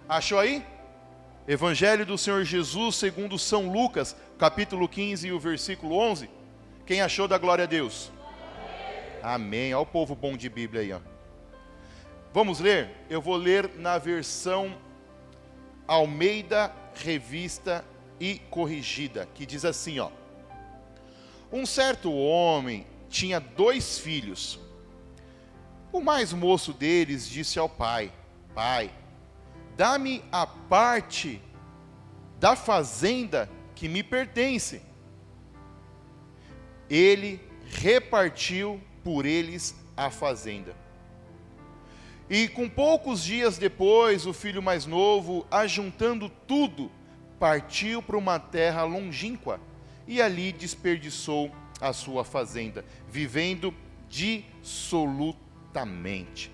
Achou aí? Evangelho do Senhor Jesus segundo São Lucas, capítulo 15 e o versículo 11. Quem achou, dá glória a Deus. Amém. Olha o povo bom de Bíblia aí, ó. Vamos ler? Eu vou ler na versão Almeida, Revista e Corrigida, que diz assim, ó. Um certo homem tinha 2 filhos. O mais moço deles disse ao pai: Pai, dá-me a parte da fazenda que me pertence. Ele repartiu por eles a fazenda. E com poucos dias depois, o filho mais novo, ajuntando tudo, partiu para uma terra longínqua e ali desperdiçou a sua fazenda, vivendo dissolutamente.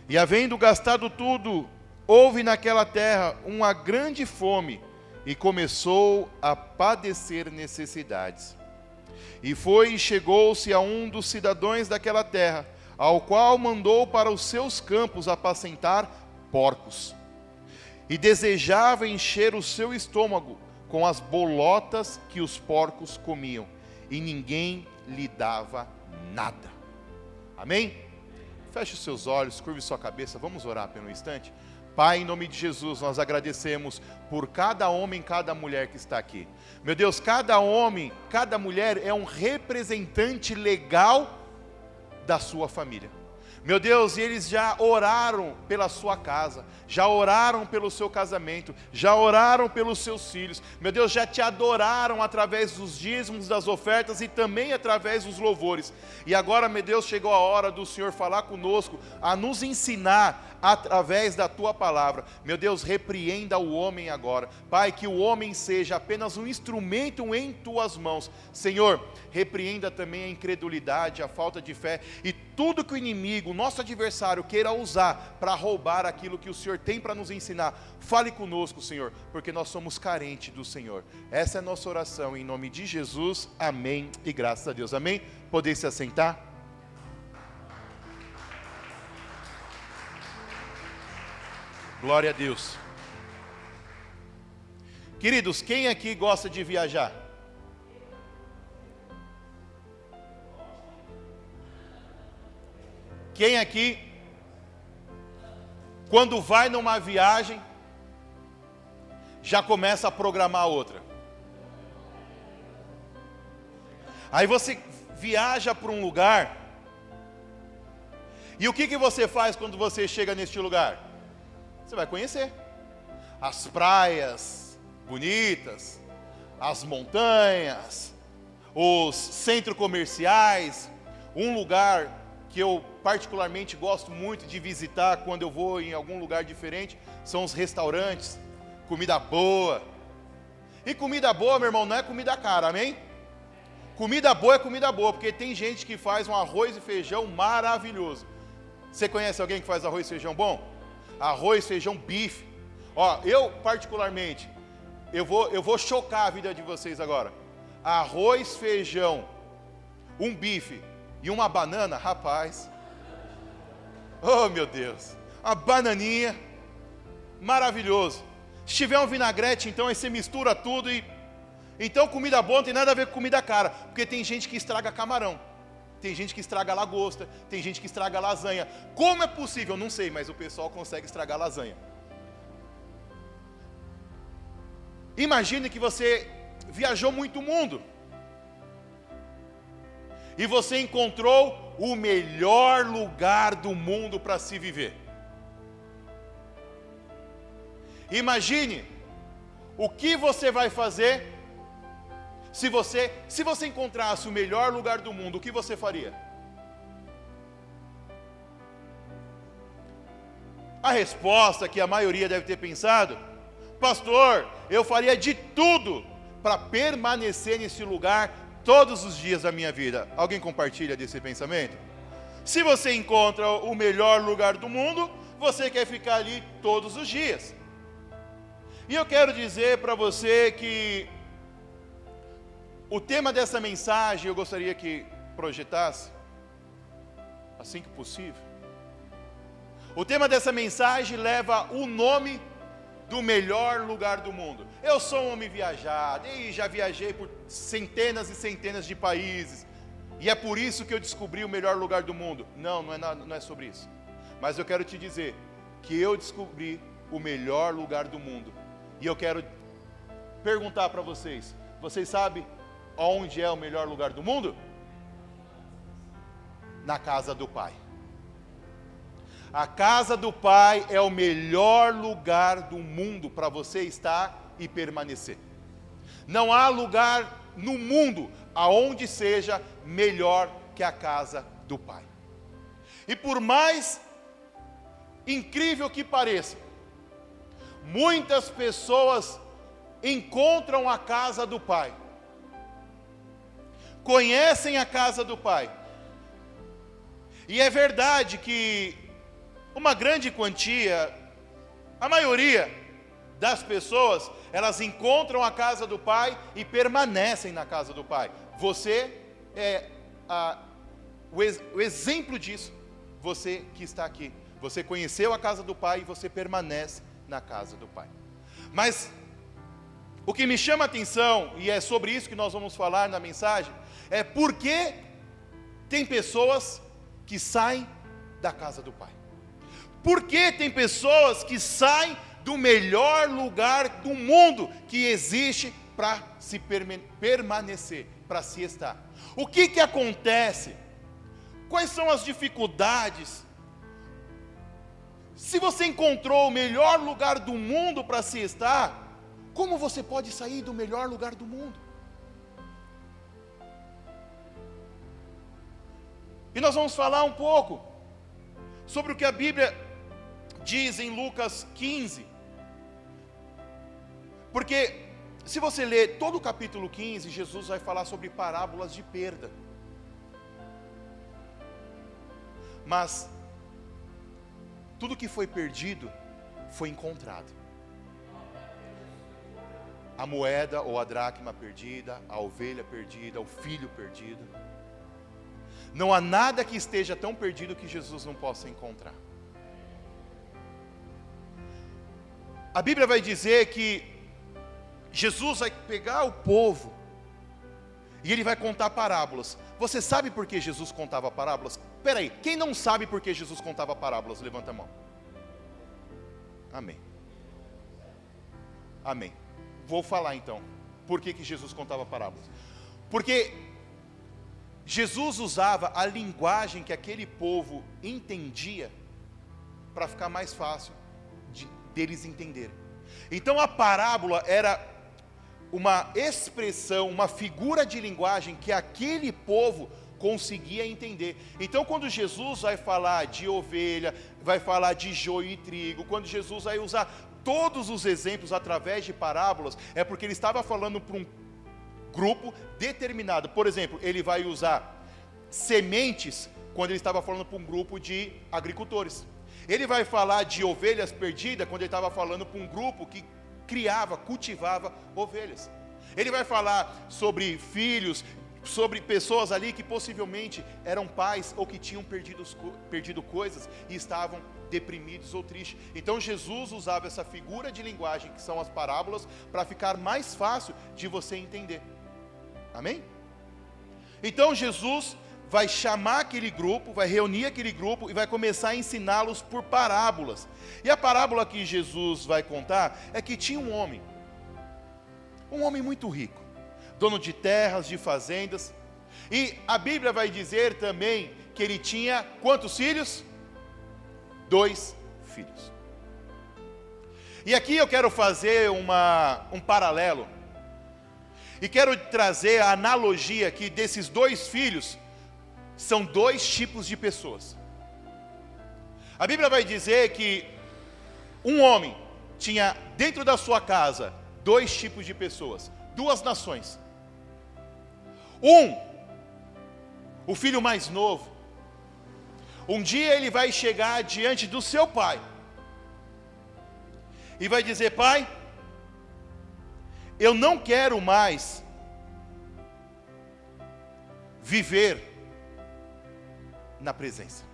E havendo gastado tudo, houve naquela terra uma grande fome e começou a padecer necessidades. E foi e chegou-se a um dos cidadãos daquela terra, ao qual mandou para os seus campos apacentar porcos. E desejava encher o seu estômago com as bolotas que os porcos comiam, e ninguém lhe dava nada. Amém? Feche os seus olhos, curve sua cabeça, vamos orar por um instante. Pai, em nome de Jesus, nós agradecemos por cada homem, cada mulher que está aqui. Meu Deus, cada homem, cada mulher é um representante legal da sua família. Meu Deus, e eles já oraram pela sua casa, já oraram pelo seu casamento, já oraram pelos seus filhos. Meu Deus, já te adoraram através dos dízimos, das ofertas e também através dos louvores. E agora, meu Deus, chegou a hora do Senhor falar conosco, a nos ensinar através da tua palavra. Meu Deus, repreenda o homem agora. Pai, que o homem seja apenas um instrumento em tuas mãos. Senhor, repreenda também a incredulidade, a falta de fé e tudo que o inimigo, o nosso adversário, queira usar para roubar aquilo que o Senhor tem para nos ensinar. Fale conosco, Senhor, porque nós somos carentes do Senhor. Essa é a nossa oração, em nome de Jesus, amém e graças a Deus, amém? Podem se assentar? Glória a Deus. Queridos, quem aqui gosta de viajar? Quem aqui, quando vai numa viagem, já começa a programar outra? Aí você viaja para um lugar, e o que você faz quando você chega neste lugar? Você vai conhecer as praias bonitas, as montanhas, os centros comerciais. Um lugar que eu particularmente gosto muito de visitar quando eu vou em algum lugar diferente são os restaurantes, comida boa. E comida boa, meu irmão, não é comida cara, amém? Comida boa é comida boa, porque tem gente que faz um arroz e feijão maravilhoso. Você conhece alguém que faz arroz e feijão bom? Arroz, feijão, bife. Ó, eu particularmente, eu vou chocar a vida de vocês agora. Arroz, feijão, um bife e uma banana, rapaz. Oh, meu Deus. Uma bananinha, maravilhoso. Se tiver um vinagrete, então aí você mistura tudo e... Então comida boa não tem nada a ver com comida cara, porque tem gente que estraga camarão. Tem gente que estraga lagosta, tem gente que estraga lasanha. Como é possível? Não sei, mas o pessoal consegue estragar lasanha. Imagine que você viajou muito o mundo e você encontrou o melhor lugar do mundo para se viver. Imagine o que você vai fazer se você encontrasse o melhor lugar do mundo, o que você faria? A resposta que a maioria deve ter pensado: pastor, eu faria de tudo para permanecer nesse lugar todos os dias da minha vida. Alguém compartilha desse pensamento? Se você encontra o melhor lugar do mundo, você quer ficar ali todos os dias. E eu quero dizer para você que o tema dessa mensagem eu gostaria que projetasse, assim que possível. O tema dessa mensagem leva o nome do melhor lugar do mundo. Eu sou um homem viajado, e já viajei por centenas e centenas de países, e é por isso que eu descobri o melhor lugar do mundo. Não, não é sobre isso. Mas eu quero te dizer que eu descobri o melhor lugar do mundo. E eu quero perguntar para vocês: vocês sabem onde é o melhor lugar do mundo? Na casa do Pai. A casa do Pai é o melhor lugar do mundo para você estar e permanecer. Não há lugar no mundo aonde seja melhor que a casa do Pai. E por mais incrível que pareça, muitas pessoas encontram a casa do Pai, conhecem a casa do Pai, e é verdade que uma grande quantia, a maioria das pessoas, elas encontram a casa do Pai e permanecem na casa do Pai. Você é o exemplo disso, você que está aqui. Você conheceu a casa do Pai e você permanece na casa do Pai. Mas o que me chama a atenção, e é sobre isso que nós vamos falar na mensagem, é por que tem pessoas que saem da casa do Pai. Por que tem pessoas que saem do melhor lugar do mundo que existe para se permanecer, para se estar? O que acontece? Quais são as dificuldades? Se você encontrou o melhor lugar do mundo para se estar, como você pode sair do melhor lugar do mundo? E nós vamos falar um pouco sobre o que a Bíblia diz em Lucas 15. Porque se você ler todo o capítulo 15, Jesus vai falar sobre parábolas de perda. Mas tudo que foi perdido foi encontrado. A moeda ou a dracma perdida, a ovelha perdida, o filho perdido. Não há nada que esteja tão perdido que Jesus não possa encontrar. A Bíblia vai dizer que Jesus vai pegar o povo e ele vai contar parábolas. Você sabe por que Jesus contava parábolas? Espera aí, quem não sabe por que Jesus contava parábolas? Levanta a mão. Amém. Amém. Vou falar então, por que Jesus contava parábolas? Porque Jesus usava a linguagem que aquele povo entendia para ficar mais fácil deles entenderem. Então a parábola era uma expressão, uma figura de linguagem que aquele povo conseguia entender. Então quando Jesus vai falar de ovelha, vai falar de joio e trigo, quando Jesus vai usar todos os exemplos através de parábolas, é porque ele estava falando para um grupo determinado. Por exemplo, ele vai usar sementes quando ele estava falando para um grupo de agricultores. Ele vai falar de ovelhas perdidas quando ele estava falando para um grupo que criava, cultivava ovelhas. Ele vai falar sobre filhos, sobre pessoas ali que possivelmente eram pais ou que tinham perdido coisas e estavam deprimidos ou tristes. Então Jesus usava essa figura de linguagem que são as parábolas para ficar mais fácil de você entender. Amém? Então Jesus vai chamar aquele grupo, vai reunir aquele grupo e vai começar a ensiná-los por parábolas. E a parábola que Jesus vai contar é que tinha um homem muito rico, dono de terras, de fazendas, e a Bíblia vai dizer também que ele tinha quantos filhos? 2 filhos. E aqui eu quero fazer um paralelo, e quero trazer a analogia que desses 2 filhos são 2 tipos de pessoas. A Bíblia vai dizer que um homem tinha dentro da sua casa 2 tipos de pessoas, 2 nações. O filho mais novo, um dia ele vai chegar diante do seu pai e vai dizer: pai, eu não quero mais viver na presença.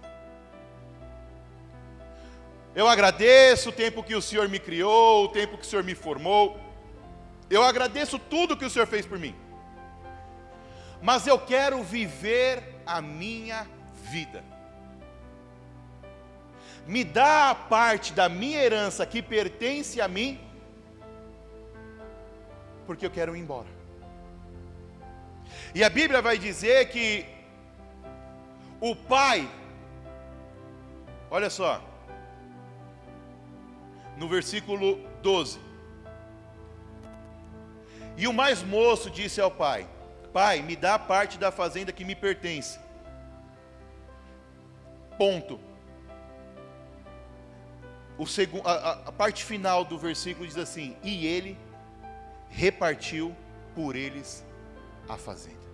Eu agradeço o tempo que o Senhor me criou, o tempo que o Senhor me formou. Eu agradeço tudo que o Senhor fez por mim. Mas eu quero viver a minha vida. Me dá a parte da minha herança que pertence a mim, porque eu quero ir embora. E a Bíblia vai dizer que o pai, olha só, no versículo 12: e o mais moço disse ao pai: Pai, me dá a parte da fazenda que me pertence. Ponto. A parte final do versículo diz assim: e ele repartiu por eles a fazenda.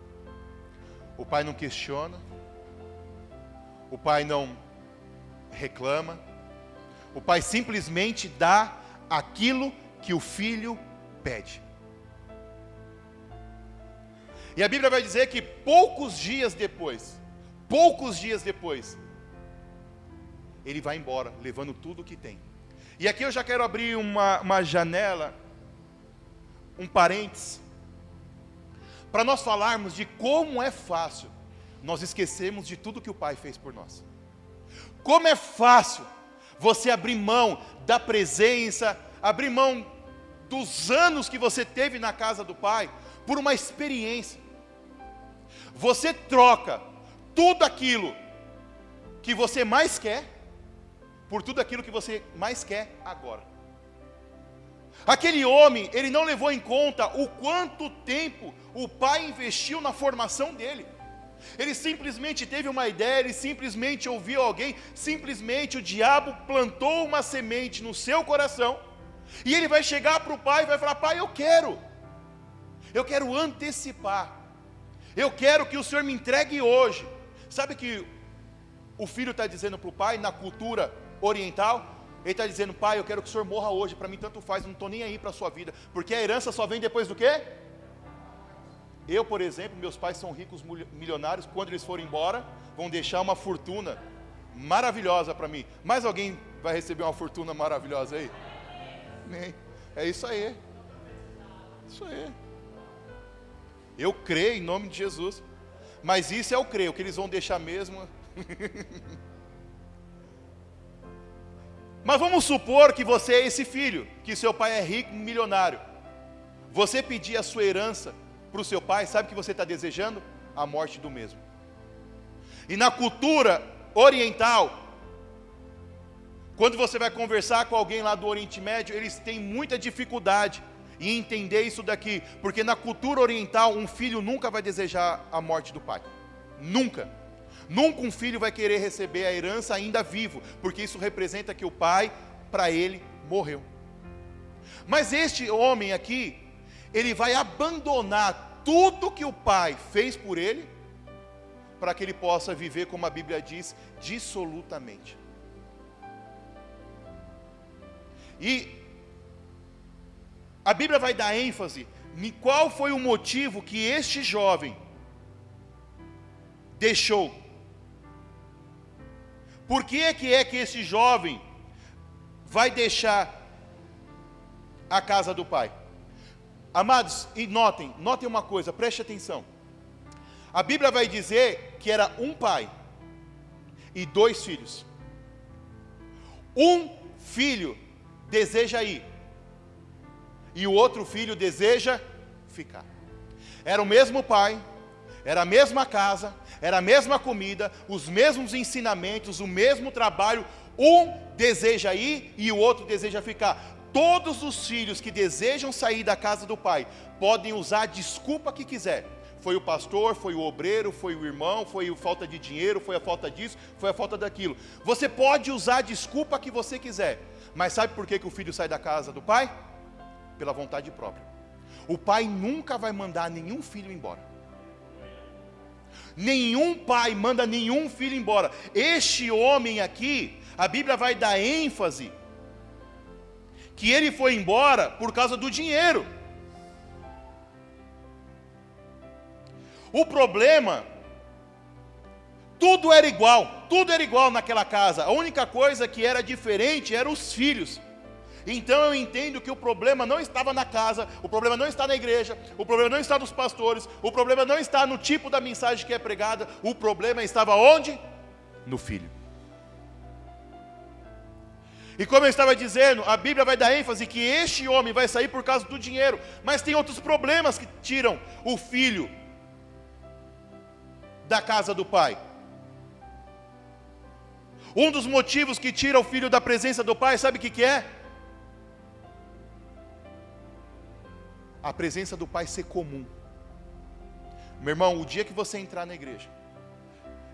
O pai não questiona, o pai não reclama, o pai simplesmente dá aquilo que o filho pede. E a Bíblia vai dizer que poucos dias depois, ele vai embora, levando tudo o que tem. E aqui eu já quero abrir uma janela, um parênteses, para nós falarmos de como é fácil nós esquecermos de tudo que o Pai fez por nós. Como é fácil você abrir mão da presença, abrir mão dos anos que você teve na casa do Pai, por uma experiência. Você troca tudo aquilo que você mais quer, por tudo aquilo que você mais quer agora. Aquele homem, ele não levou em conta o quanto tempo o pai investiu na formação dele. Ele simplesmente teve uma ideia, ele simplesmente ouviu alguém, simplesmente o diabo plantou uma semente no seu coração, e ele vai chegar para o pai e vai falar: pai, eu quero antecipar, eu quero que o Senhor me entregue hoje. Sabe que o filho está dizendo para o pai, na cultura oriental, ele está dizendo: pai, eu quero que o Senhor morra hoje, para mim tanto faz, eu não estou nem aí para a sua vida, porque a herança só vem depois do quê? Eu, por exemplo, meus pais são ricos milionários, quando eles forem embora, vão deixar uma fortuna maravilhosa para mim. Mais alguém vai receber uma fortuna maravilhosa aí? É isso aí. Isso aí. Eu creio em nome de Jesus. Mas isso eu creio, que eles vão deixar mesmo. Mas vamos supor que você é esse filho, que seu pai é rico, milionário. Você pedir a sua herança para o seu pai, sabe o que você está desejando? A morte do mesmo. E na cultura oriental, quando você vai conversar com alguém lá do Oriente Médio, eles têm muita dificuldade em entender isso daqui, porque na cultura oriental, um filho nunca vai desejar a morte do pai. Nunca. Nunca um filho vai querer receber a herança ainda vivo, porque isso representa que o pai, para ele, morreu. Mas este homem aqui, ele vai abandonar tudo que o pai fez por ele, para que ele possa viver, como a Bíblia diz, dissolutamente. E a Bíblia vai dar ênfase em qual foi o motivo que este jovem deixou. Por que é que esse jovem vai deixar a casa do pai? Amados, e notem uma coisa, preste atenção. A Bíblia vai dizer que era um pai e 2 filhos. Um filho deseja ir, e o outro filho deseja ficar. Era o mesmo pai, era a mesma casa, era a mesma comida, os mesmos ensinamentos, o mesmo trabalho. Um deseja ir e o outro deseja ficar. Todos os filhos que desejam sair da casa do pai podem usar a desculpa que quiser. Foi o pastor, foi o obreiro, foi o irmão, foi a falta de dinheiro, foi a falta disso, foi a falta daquilo. Você pode usar a desculpa que você quiser, mas sabe por que o filho sai da casa do pai? Pela vontade própria. O pai nunca vai mandar nenhum filho embora. Nenhum pai manda nenhum filho embora. Este homem aqui, a Bíblia vai dar ênfase que ele foi embora por causa do dinheiro. tudo era igual naquela casa. A única coisa que era diferente eram os filhos. Então eu entendo que o problema não estava na casa, o problema não está na igreja, o problema não está nos pastores, o problema não está no tipo da mensagem que é pregada, o problema estava onde? No filho. E como eu estava dizendo, a Bíblia vai dar ênfase que este homem vai sair por causa do dinheiro, mas tem outros problemas que tiram o filho da casa do pai. Um dos motivos que tira o filho da presença do pai, sabe o que é? A presença do pai ser comum. Meu irmão, o dia que você entrar na igreja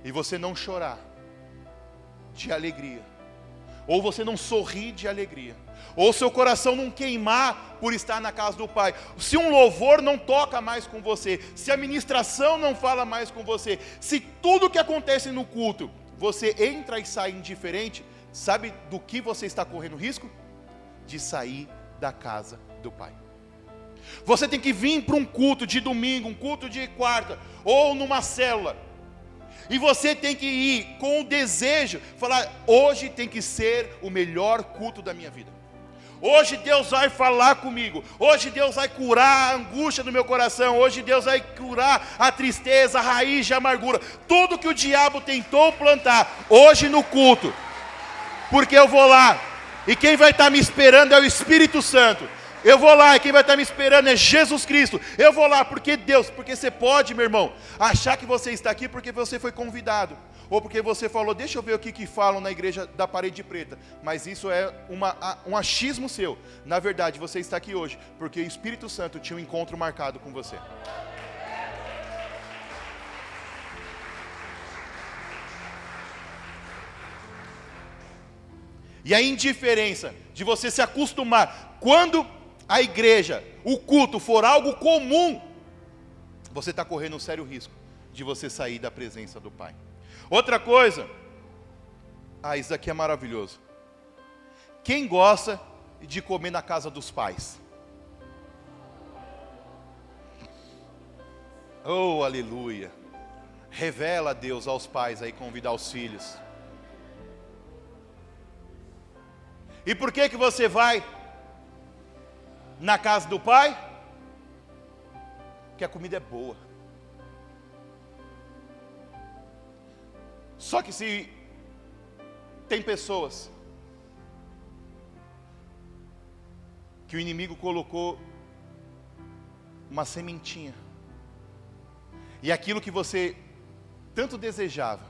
e você não chorar de alegria, ou você não sorrir de alegria, ou seu coração não queimar por estar na casa do pai, se um louvor não toca mais com você, se a ministração não fala mais com você, se tudo que acontece no culto, você entra e sai indiferente, sabe do que você está correndo risco? De sair da casa do pai. Você tem que vir para um culto de domingo, um culto de quarta, ou numa célula, e você tem que ir com o desejo, falar, hoje tem que ser o melhor culto da minha vida. Hoje Deus vai falar comigo, hoje Deus vai curar a angústia do meu coração, hoje Deus vai curar a tristeza, a raiz de amargura, tudo que o diabo tentou plantar, hoje no culto, porque eu vou lá, e quem vai estar me esperando é o Espírito Santo. Eu vou lá e quem vai estar me esperando é Jesus Cristo. Eu vou lá porque Deus, porque você pode, meu irmão, achar que você está aqui porque você foi convidado, ou porque você falou, deixa eu ver o que falam na igreja da parede preta, mas isso é um achismo seu. Na verdade, você está aqui hoje porque o Espírito Santo tinha um encontro marcado com você. E a indiferença de você se acostumar, quando a igreja, o culto for algo comum, você está correndo um sério risco de você sair da presença do Pai. Outra coisa, isso aqui é maravilhoso. Quem gosta de comer na casa dos pais? Oh, aleluia. Revela a Deus aos pais aí, convidar os filhos. E por que você vai na casa do pai? Porque a comida é boa. Só que se tem pessoas que o inimigo colocou uma sementinha, e aquilo que você tanto desejava,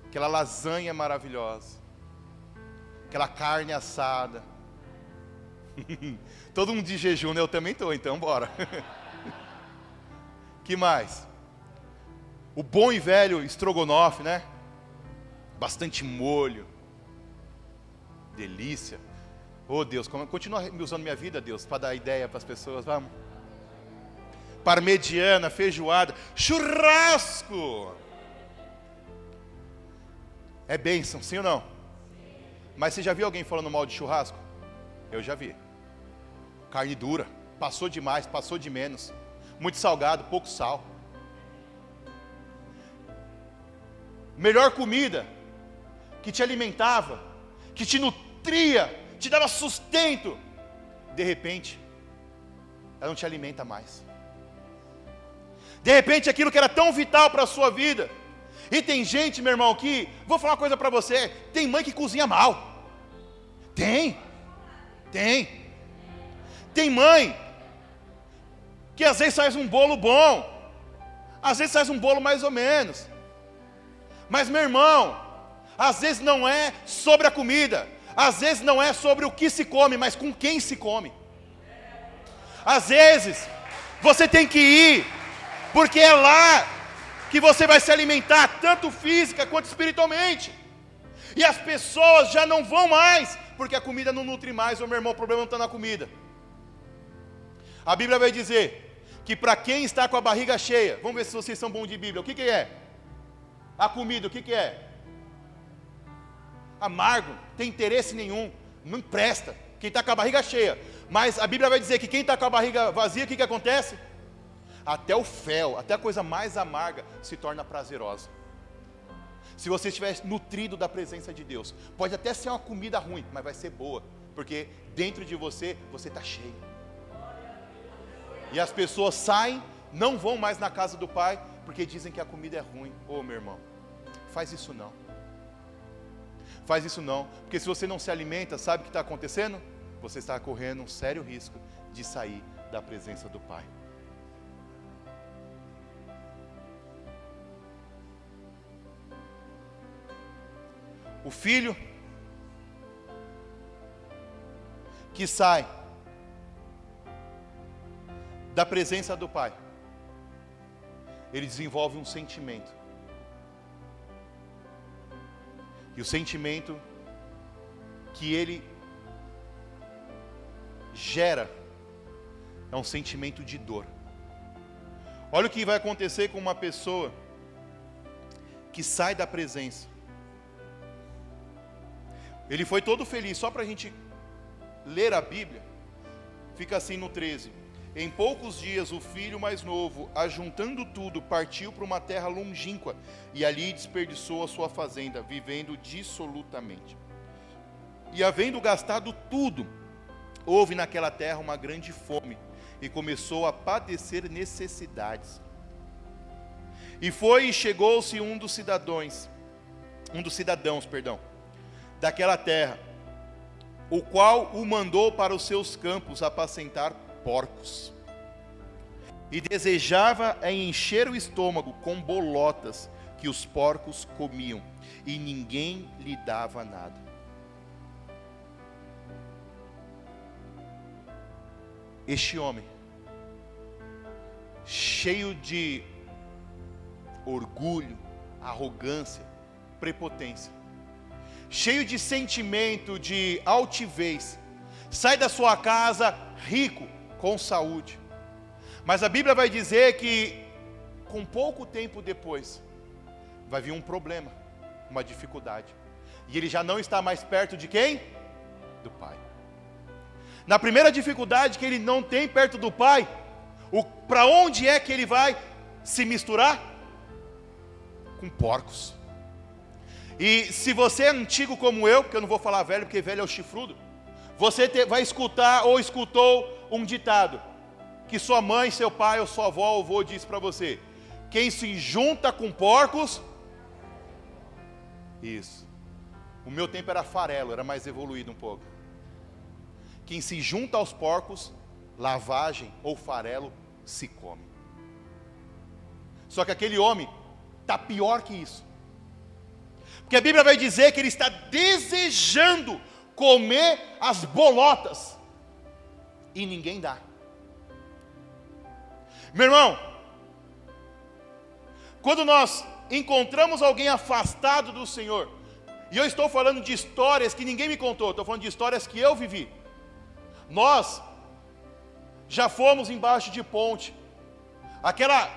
aquela lasanha maravilhosa, aquela carne assada, todo mundo de jejum, né? Eu também estou, então bora. Que mais? O bom e velho estrogonofe, né? Bastante molho, delícia. Oh Deus, continua usando minha vida, Deus, para dar ideia para as pessoas, vamos. Parmegiana, feijoada, churrasco. É bênção, sim ou não? Mas você já viu alguém falando mal de churrasco? Eu já vi. Carne dura, passou demais, passou de menos, muito salgado, pouco sal. Melhor comida, que te alimentava, que te nutria, te dava sustento, de repente, ela não te alimenta mais. De repente, aquilo que era tão vital para a sua vida. E tem gente, meu irmão, que, vou falar uma coisa para você, tem mãe que cozinha mal. Tem. Tem mãe que às vezes faz um bolo bom, às vezes faz um bolo mais ou menos. Mas, meu irmão, às vezes não é sobre a comida, às vezes não é sobre o que se come, mas com quem se come. Às vezes, você tem que ir, porque é lá que você vai se alimentar, tanto física quanto espiritualmente. E as pessoas já não vão mais, porque a comida não nutre mais. Ô meu irmão, o problema não está na comida. A Bíblia vai dizer que para quem está com a barriga cheia, vamos ver se vocês são bons de Bíblia, o que é? A comida, o que é? Amargo, não tem interesse nenhum, não presta. Quem está com a barriga cheia. Mas a Bíblia vai dizer que quem está com a barriga vazia, o que acontece? Até o fel, até a coisa mais amarga se torna prazerosa. se você estiver nutrido da presença de Deus. Pode até ser uma comida ruim, mas vai ser boa, porque dentro de você está cheio. E as pessoas saem, não vão mais na casa do Pai, porque dizem que a comida é ruim. Ô meu irmão, faz isso não. Faz isso não, porque se você não se alimenta, sabe o que está acontecendo? Você está correndo um sério risco de sair da presença do Pai. O filho que sai da presença do Pai, ele desenvolve um sentimento. E o sentimento que ele gera é um sentimento de dor. Olha o que vai acontecer com uma pessoa que sai da presença. Ele foi todo feliz, só para a gente ler a Bíblia, fica assim no 13. Em poucos dias o filho mais novo, ajuntando tudo, partiu para uma terra longínqua, e ali desperdiçou a sua fazenda, vivendo dissolutamente. E havendo gastado tudo, houve naquela terra uma grande fome, e começou a padecer necessidades. E foi e chegou-se um dos cidadãos, daquela terra, o qual o mandou para os seus campos apacentar porcos. E desejava encher o estômago com bolotas que os porcos comiam, e ninguém lhe dava nada. Este homem, cheio de orgulho, arrogância, prepotência, cheio de sentimento de altivez, sai da sua casa rico, com saúde. Mas a Bíblia vai dizer que, com pouco tempo depois, vai vir um problema, uma dificuldade. E ele já não está mais perto de quem? Do Pai. Na primeira dificuldade que ele não tem perto do Pai, para onde é que ele vai se misturar? Com porcos. E se você é antigo como eu, porque eu não vou falar velho, porque velho é o chifrudo, você vai escutar ou escutou um ditado, que sua mãe, seu pai ou sua avó ou avô disse para você: quem se junta com porcos... Isso. O meu tempo era farelo, era mais evoluído um pouco. Quem se junta aos porcos, lavagem ou farelo, se come. Só que aquele homem está pior que isso. Porque a Bíblia vai dizer que ele está desejando comer as bolotas, e ninguém dá. Meu irmão, quando nós encontramos alguém afastado do Senhor, e eu estou falando de histórias que ninguém me contou, estou falando de histórias que eu vivi. Nós já fomos embaixo de ponte, aquela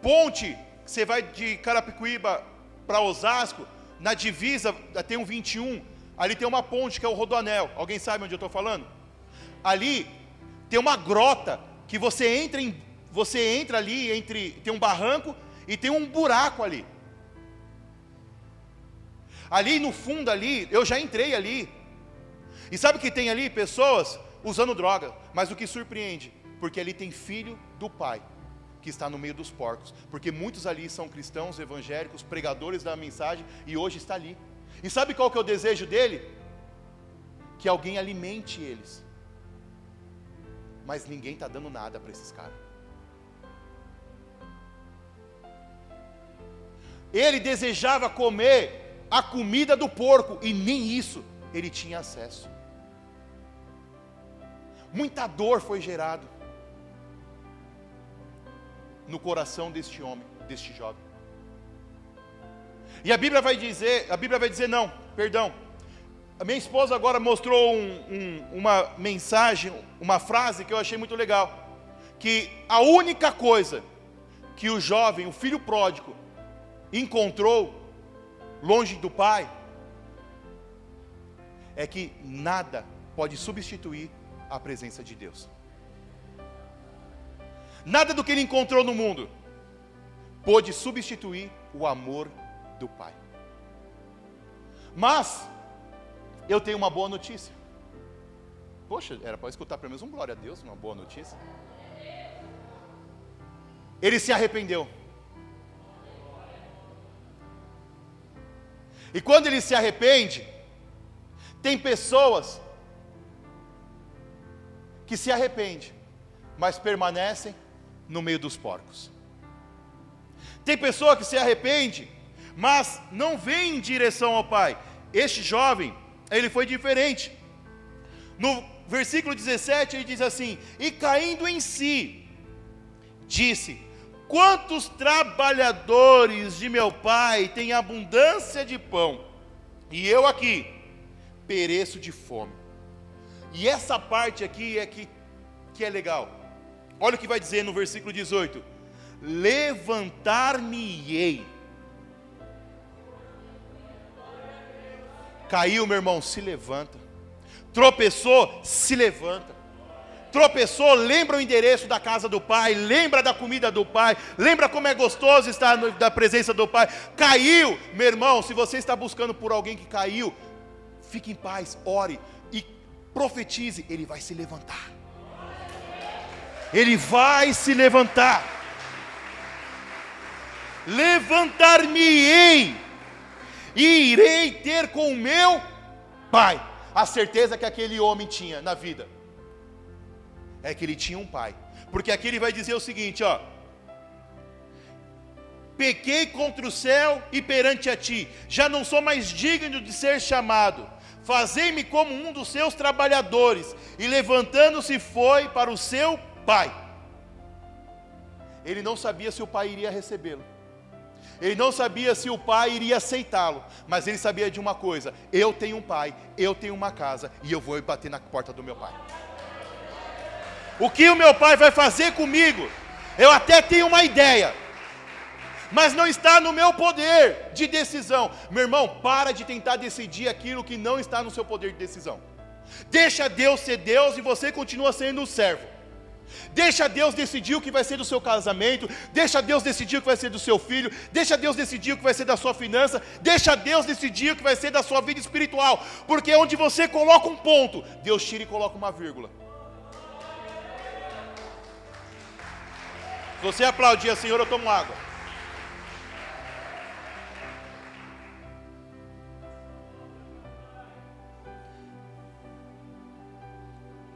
ponte que você vai de Carapicuíba para Osasco, na divisa tem um 21, ali tem uma ponte que é o Rodoanel. Alguém sabe onde eu estou falando? Ali tem uma grota que você entra ali, tem um barranco e tem um buraco ali. Ali no fundo ali, eu já entrei ali. E sabe o que tem ali? Pessoas usando droga. Mas o que surpreende, porque ali tem filho do Pai, que está no meio dos porcos. Porque muitos ali são cristãos, evangélicos, pregadores da mensagem, e hoje está ali. E sabe qual que é o desejo dele? Que alguém alimente eles. Mas ninguém está dando nada para esses caras. Ele desejava comer a comida do porco, e nem isso ele tinha acesso. Muita dor foi gerada no coração deste homem, deste jovem. E a Bíblia vai dizer não, perdão. A minha esposa agora mostrou uma mensagem, uma frase que eu achei muito legal. Que a única coisa que o jovem, o filho pródigo, encontrou longe do pai, é que nada pode substituir a presença de Deus. Nada do que ele encontrou no mundo pôde substituir o amor do pai. Mas, eu tenho uma boa notícia. Poxa, era para escutar pelo menos um glória a Deus, uma boa notícia. Ele se arrependeu. E quando ele se arrepende, tem pessoas que se arrependem, mas permanecem no meio dos porcos. Tem pessoa que se arrepende, mas não vem em direção ao Pai. Este jovem, ele foi diferente. No versículo 17 ele diz assim: e caindo em si, disse: quantos trabalhadores de meu pai têm abundância de pão, e eu aqui pereço de fome. E essa parte aqui é que é legal. Olha o que vai dizer no versículo 18: levantar-me-ei. Caiu, meu irmão, se levanta. Tropeçou, se levanta. Tropeçou, lembra o endereço da casa do pai, lembra da comida do pai, lembra como é gostoso estar na presença do pai. Caiu, meu irmão, se você está buscando por alguém que caiu, fique em paz, ore e profetize, ele vai se levantar. Ele vai se levantar. Levantar-me-ei e irei ter com o meu pai. A certeza que aquele homem tinha na vida é que ele tinha um pai. Porque aqui ele vai dizer o seguinte, ó: pequei contra o céu e perante a ti, já não sou mais digno de ser chamado. Fazei-me como um dos seus trabalhadores. E levantando-se foi para o seu pai. Ele não sabia se o pai iria recebê-lo. Ele não sabia se o pai iria aceitá-lo. Mas ele sabia de uma coisa: eu tenho um pai, eu tenho uma casa, e eu vou bater na porta do meu pai. O que o meu pai vai fazer comigo, eu até tenho uma ideia, mas não está no meu poder de decisão. Meu irmão, para de tentar decidir aquilo que não está no seu poder de decisão. Deixa Deus ser Deus e você continua sendo um servo. Deixa Deus decidir o que vai ser do seu casamento. Deixa Deus decidir o que vai ser do seu filho. Deixa Deus decidir o que vai ser da sua finança. Deixa Deus decidir o que vai ser da sua vida espiritual. Porque onde você coloca um ponto, Deus tira e coloca uma vírgula. Se você aplaudir, Senhor, eu tomo água.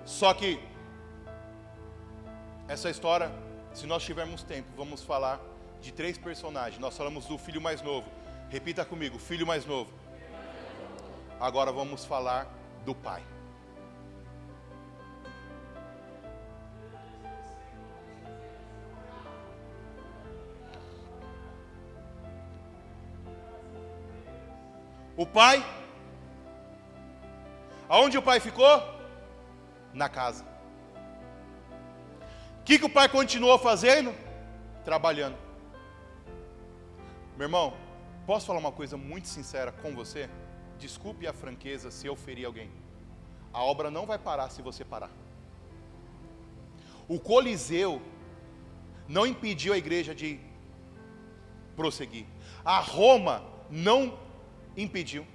Só que essa história, se nós tivermos tempo, vamos falar de 3 personagens. Nós falamos do filho mais novo. Repita comigo: filho mais novo. Agora vamos falar do pai. O pai, aonde o pai ficou? Na casa. O que o pai continuou fazendo? Trabalhando. Meu irmão, posso falar uma coisa muito sincera com você? Desculpe a franqueza se eu ferir alguém. A obra não vai parar se você parar. O Coliseu não impediu a igreja de prosseguir. A Roma não impediu.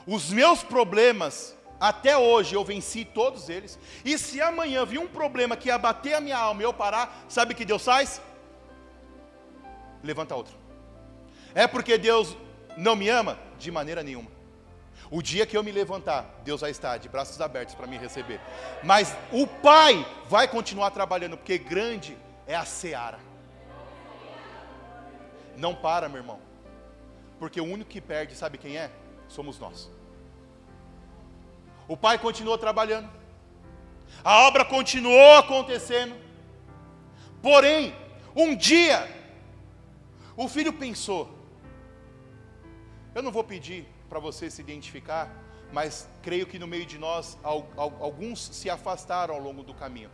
Os meus problemas, até hoje eu venci todos eles. E se amanhã vir um problema que ia bater a minha alma e eu parar, sabe o que Deus faz? Levanta outro. É porque Deus não me ama? De maneira nenhuma. O dia que eu me levantar, Deus vai estar de braços abertos para me receber. Mas o Pai vai continuar trabalhando, porque grande é a seara. Não para, meu irmão. Porque o único que perde, sabe quem é? Somos nós. O pai continuou trabalhando. A obra continuou acontecendo. Porém, um dia, o filho pensou. Eu não vou pedir para você se identificar, mas creio que no meio de nós, alguns se afastaram ao longo do caminho.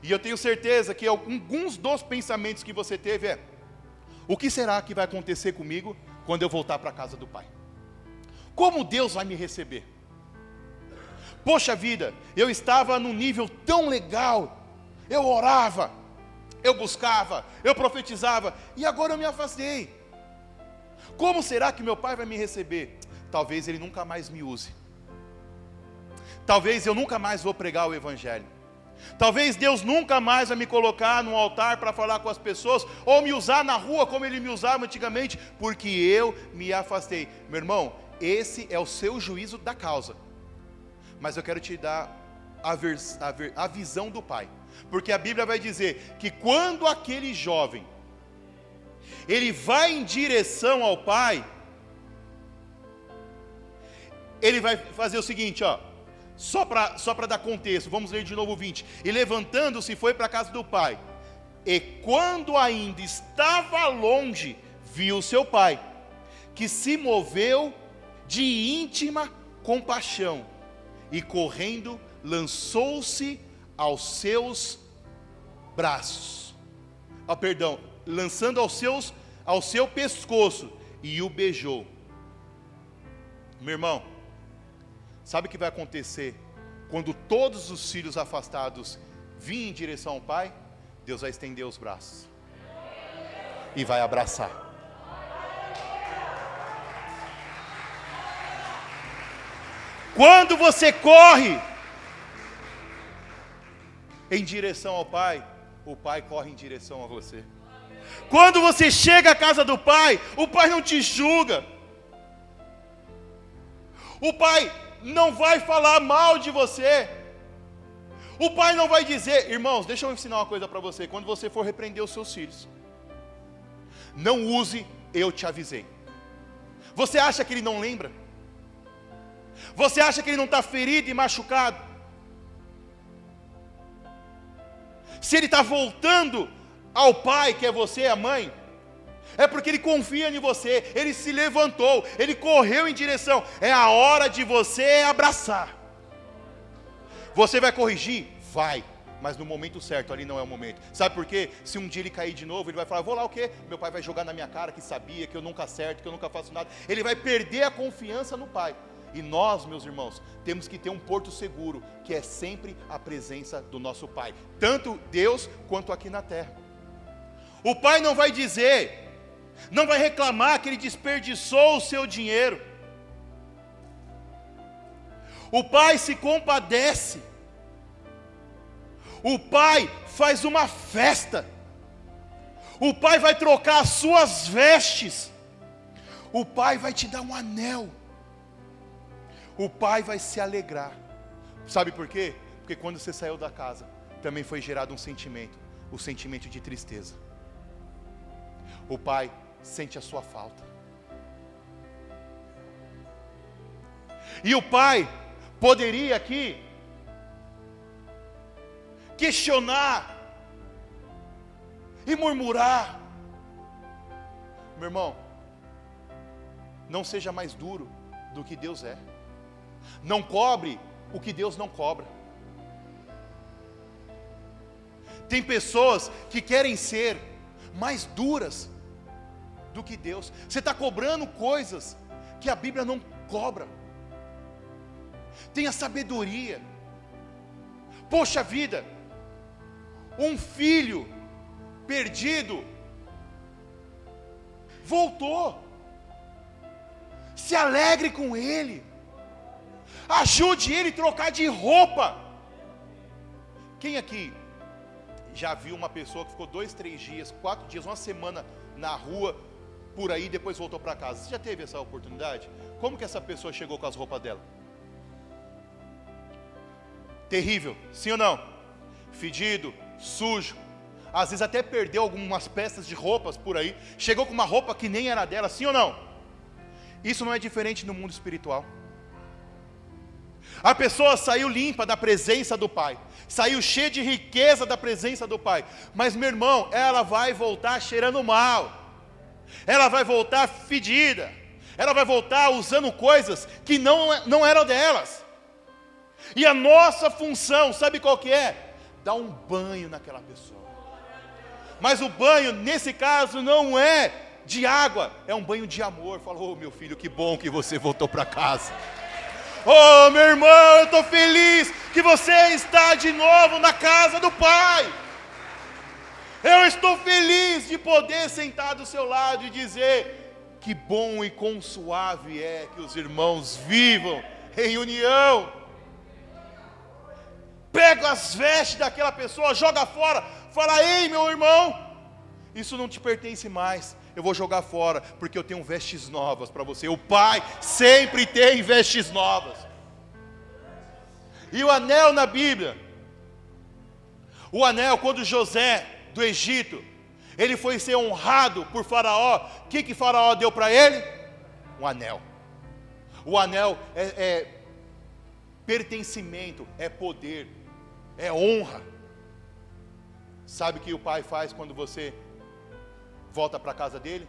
E eu tenho certeza que alguns dos pensamentos que você teve é: o que será que vai acontecer comigo quando eu voltar para a casa do pai? Como Deus vai me receber? Poxa vida, eu estava num nível tão legal, eu orava, eu buscava, eu profetizava, e agora eu me afastei. Como será que meu pai vai me receber? Talvez ele nunca mais me use. Talvez eu nunca mais vou pregar o evangelho. Talvez Deus nunca mais vai me colocar no altar para falar com as pessoas, ou me usar na rua como Ele me usava antigamente, porque eu me afastei. Meu irmão, esse é o seu juízo da causa. Mas eu quero te dar a visão do Pai. Porque a Bíblia vai dizer que quando aquele jovem, ele vai em direção ao Pai, ele vai fazer o seguinte, ó. Só para dar contexto, vamos ler de novo o 20. E levantando-se foi para a casa do pai. E quando ainda estava longe, viu seu pai, que se moveu de íntima compaixão. E correndo, lançou-se aos seus braços. Lançando ao seu pescoço. E o beijou. Meu irmão, sabe o que vai acontecer quando todos os filhos afastados virem em direção ao Pai? Deus vai estender os braços e vai abraçar. Quando você corre em direção ao Pai, o Pai corre em direção a você. Quando você chega à casa do Pai, o Pai não te julga. O Pai não vai falar mal de você. O pai não vai dizer, irmãos, deixa eu ensinar uma coisa para você. Quando você for repreender os seus filhos, não use eu te avisei. Você acha que ele não lembra? Você acha que ele não está ferido e machucado? Se ele está voltando ao pai, que é você, a mãe, é porque ele confia em você, ele se levantou, ele correu em direção, é a hora de você abraçar. Você vai corrigir? Vai, mas no momento certo, ali não é o momento. Sabe por quê? Se um dia ele cair de novo, ele vai falar, vou lá o quê? Meu pai vai jogar na minha cara que sabia, que eu nunca acerto, que eu nunca faço nada. Ele vai perder a confiança no pai. E nós, meus irmãos, temos que ter um porto seguro, que é sempre a presença do nosso pai. Tanto Deus, quanto aqui na terra. O pai não vai dizer... não vai reclamar que ele desperdiçou o seu dinheiro. O pai se compadece. O pai faz uma festa. O pai vai trocar as suas vestes. O pai vai te dar um anel. O pai vai se alegrar. Sabe por quê? Porque quando você saiu da casa, também foi gerado um sentimento, o sentimento de tristeza. O pai sente a sua falta. E o pai poderia aqui questionar e murmurar. Meu irmão, não seja mais duro do que Deus é. Não cobre o que Deus não cobra. Tem pessoas que querem ser mais duras do que Deus. Você está cobrando coisas que a Bíblia não cobra. Tenha sabedoria. Poxa vida, um filho perdido voltou. Se alegre com ele. Ajude ele a trocar de roupa. Quem aqui já viu uma pessoa que ficou 2, 3 dias, 4 dias, uma semana na rua, por aí, depois voltou para casa? Você já teve essa oportunidade? Como que essa pessoa chegou com as roupas dela? Terrível, sim ou não? Fedido, sujo, às vezes até perdeu algumas peças de roupas por aí, chegou com uma roupa que nem era dela, sim ou não? Isso não é diferente no mundo espiritual. A pessoa saiu limpa da presença do Pai, saiu cheia de riqueza da presença do Pai, mas meu irmão, ela vai voltar cheirando mal, ela vai voltar fedida, ela vai voltar usando coisas que não eram delas. E a nossa função, sabe qual que é? Dar um banho naquela pessoa. Mas o banho, nesse caso, não é de água, é um banho de amor. Fala, ô meu filho, que bom que você voltou para casa. Oh meu irmão, eu estou feliz que você está de novo na casa do Pai. Eu estou feliz de poder sentar do seu lado e dizer: que bom e quão suave é que os irmãos vivam em união. Pega as vestes daquela pessoa, joga fora, fala: ei, meu irmão, isso não te pertence mais, eu vou jogar fora, porque eu tenho vestes novas para você. O Pai sempre tem vestes novas. E o anel na Bíblia, o anel, quando José do Egito, ele foi ser honrado por Faraó, o que Faraó deu para ele? Um anel. O anel é pertencimento, é poder, é honra. Sabe o que o pai faz quando você volta para a casa dele?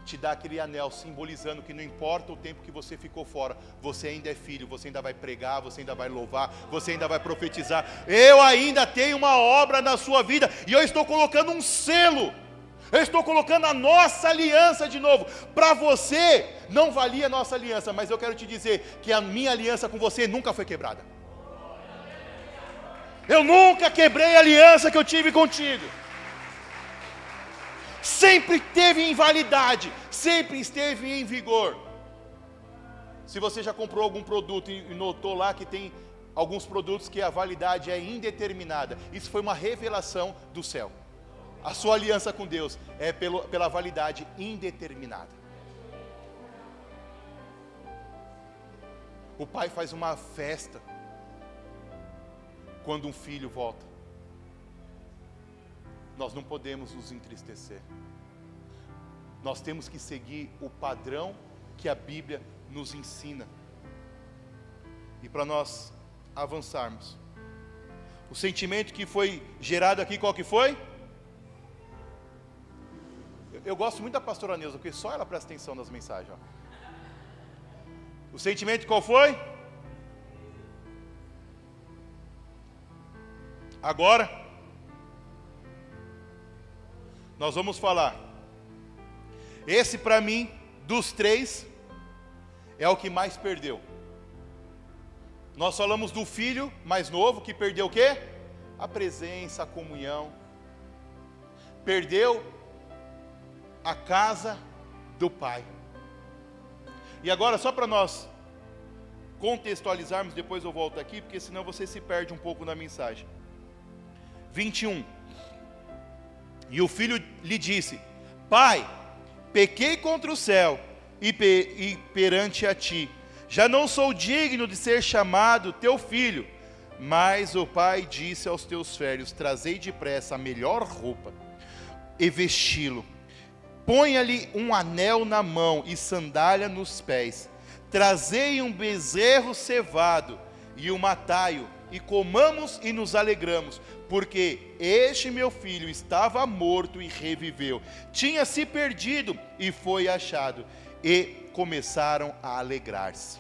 Te dá aquele anel, simbolizando que não importa o tempo que você ficou fora, você ainda é filho, você ainda vai pregar, você ainda vai louvar, você ainda vai profetizar. Eu ainda tenho uma obra na sua vida, e eu estou colocando um selo, eu estou colocando a nossa aliança de novo. Para você, não valia a nossa aliança, mas eu quero te dizer que a minha aliança com você nunca foi quebrada. Eu nunca quebrei a aliança que eu tive contigo. Sempre teve em validade, sempre esteve em vigor. Se você já comprou algum produto e notou lá que tem alguns produtos que a validade é indeterminada, isso foi uma revelação do céu. A sua aliança com Deus é pela validade indeterminada. O pai faz uma festa quando um filho volta. Nós não podemos nos entristecer. Nós temos que seguir o padrão que a Bíblia nos ensina. E para nós avançarmos, o sentimento que foi gerado aqui, qual que foi? Eu gosto muito da pastora Neuza, porque só ela presta atenção nas mensagens. Ó. O sentimento qual foi? Agora, nós vamos falar. Esse para mim, dos três, é o que mais perdeu. Nós falamos do filho mais novo, que perdeu o quê? A presença, a comunhão. Perdeu a casa do pai. E agora, só para nós contextualizarmos, depois eu volto aqui, porque senão você se perde um pouco na mensagem. 21. E o filho lhe disse: pai, pequei contra o céu e perante a ti, já não sou digno de ser chamado teu filho. Mas o pai disse aos teus filhos: trazei depressa a melhor roupa e vesti-lo, ponha-lhe um anel na mão e sandália nos pés, trazei um bezerro cevado e o matai-o, e comamos e nos alegramos, porque este meu filho estava morto e reviveu, tinha se perdido e foi achado. E começaram a alegrar-se.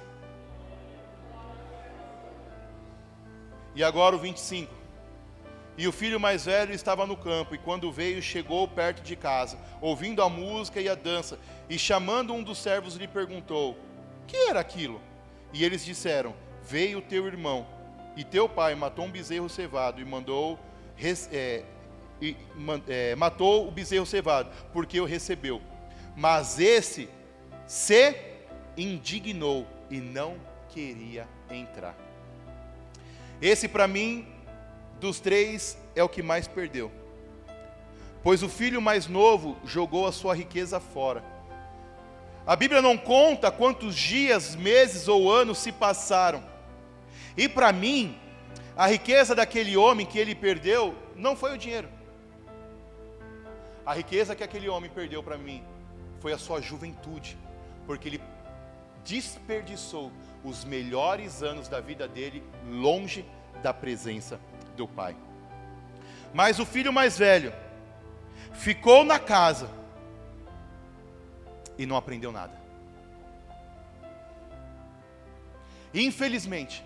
E agora o 25. E o filho mais velho estava no campo, e quando veio, chegou perto de casa, ouvindo a música e a dança, e chamando um dos servos lhe perguntou: que era aquilo? E eles disseram: veio teu irmão e teu pai matou um bezerro cevado matou o bezerro cevado, porque o recebeu. Mas esse se indignou e não queria entrar. Esse para mim, dos três, é o que mais perdeu. Pois o filho mais novo jogou a sua riqueza fora. A Bíblia não conta quantos dias, meses ou anos se passaram. E para mim, a riqueza daquele homem que ele perdeu não foi o dinheiro. A riqueza que aquele homem perdeu para mim foi a sua juventude, porque ele desperdiçou os melhores anos da vida dele longe da presença do pai. Mas o filho mais velho ficou na casa e não aprendeu nada. Infelizmente,